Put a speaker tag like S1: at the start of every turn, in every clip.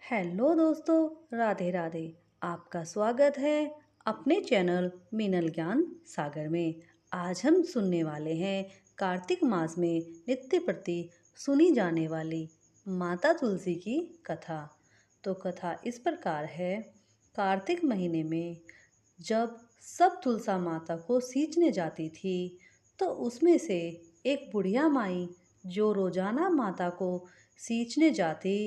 S1: Hello दोस्तों, राधे राधे। आपका स्वागत है अपने चैनल मिनल ज्ञान सागर में। आज हम सुनने वाले हैं कार्तिक मास में नित्य प्रति सुनी जाने वाली माता तुलसी की कथा। तो कथा इस प्रकार है। कार्तिक महीने में जब सब तुलसा माता को सींचने जाती थी तो उसमें से एक बुढ़िया माई जो रोजाना माता को सींचने जाती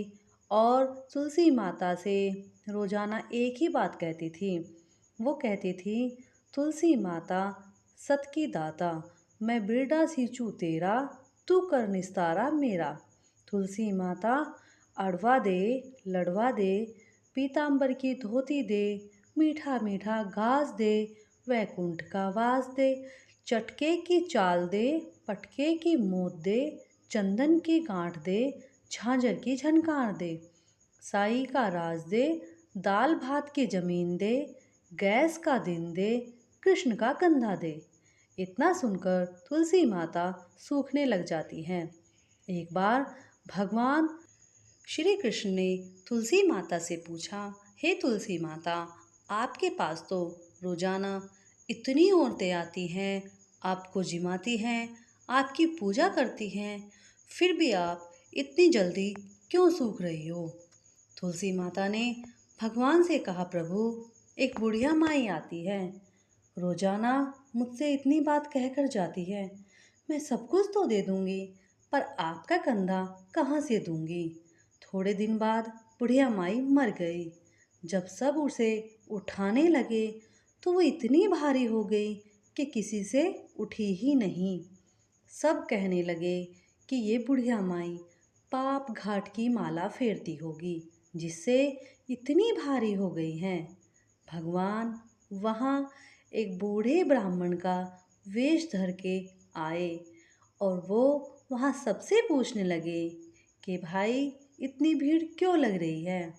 S1: और तुलसी माता से रोजाना एक ही बात कहती थी। वो कहती थी, तुलसी माता सत की दाता, मैं बिरडा सींचू तेरा, तू कर निस्तारा मेरा। तुलसी माता अड़वा दे, लड़वा दे, पीतांबर की धोती दे, मीठा मीठा घास दे, वैकुंठ का वास दे, चटके की चाल दे, पटके की मोत दे, चंदन की गांठ दे, झांझर की झनकार दे, साई का राज दे, दाल भात की जमीन दे, गैस का दिन दे, कृष्ण का कंधा दे। इतना सुनकर तुलसी माता सूखने लग जाती हैं। एक बार भगवान श्री कृष्ण ने तुलसी माता से पूछा, हे तुलसी माता, आपके पास तो रोजाना इतनी औरतें आती हैं, आपको जिमाती हैं, आपकी पूजा करती हैं, फिर भी आप इतनी जल्दी क्यों सूख रही हो? तुलसी माता ने भगवान से कहा, प्रभु, एक बुढ़िया माई आती है, रोजाना मुझसे इतनी बात कहकर जाती है। मैं सब कुछ तो दे दूंगी, पर आपका कंधा कहाँ से दूंगी? थोड़े दिन बाद बुढ़िया माई मर गई। जब सब उसे उठाने लगे तो वो इतनी भारी हो गई कि किसी से उठी ही नहीं। सब कहने लगे कि ये बुढ़िया माई पाप घाट की माला फेरती होगी, जिससे इतनी भारी हो गई हैं। भगवान वहाँ एक बूढ़े ब्राह्मण का वेश धर के आए और वो वहाँ सबसे पूछने लगे कि भाई, इतनी भीड़ क्यों लग रही है?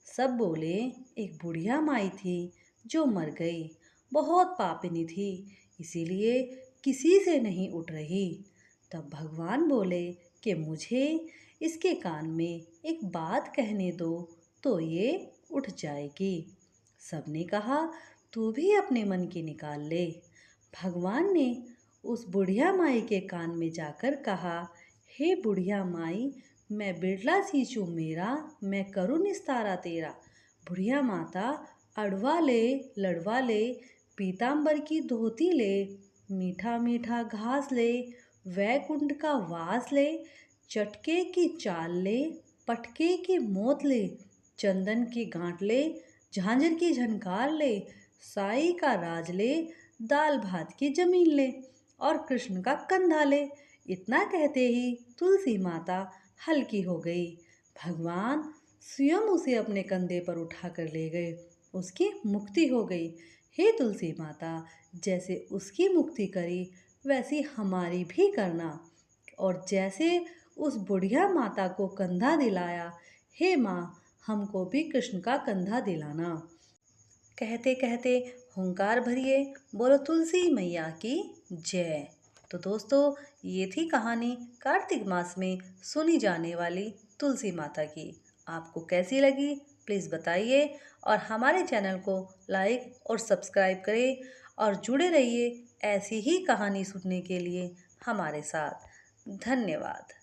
S1: सब बोले, एक बुढ़िया माई थी जो मर गई, बहुत पापिनी थी, इसीलिए किसी से नहीं उठ रही। तब भगवान बोले कि मुझे इसके कान में एक बात कहने दो तो ये उठ जाएगी। सबने कहा, तू भी अपने मन की निकाल ले। भगवान ने उस बुढ़िया माई के कान में जाकर कहा, हे बुढ़िया माई, मैं बिरला सींचू मेरा, मैं करूँ निस्तारा तेरा। बुढ़िया माता अड़वा ले, लड़वा ले, पीतांबर की धोती ले, मीठा मीठा घास ले, वैकुंठ का वास ले, चटके की चाल ले, पटके की मोत ले, चंदन की गांठ ले, झांझर की झनकार ले, साई का राज ले, दाल भात की जमीन ले और कृष्ण का कंधा ले। इतना कहते ही तुलसी माता हल्की हो गई। भगवान स्वयं उसे अपने कंधे पर उठाकर ले गए। उसकी मुक्ति हो गई। हे तुलसी माता, जैसे उसकी मुक्ति करी वैसी हमारी भी करना, और जैसे उस बुढ़िया माता को कंधा दिलाया, हे माँ, हमको भी कृष्ण का कंधा दिलाना। कहते कहते हुंकार भरिए बोलो तुलसी मैया की जय। तो दोस्तों, ये थी कहानी कार्तिक मास में सुनी जाने वाली तुलसी माता की। आपको कैसी लगी प्लीज़ बताइए, और हमारे चैनल को लाइक और सब्सक्राइब करें और जुड़े रहिए ऐसी ही कहानी सुनने के लिए हमारे साथ। धन्यवाद।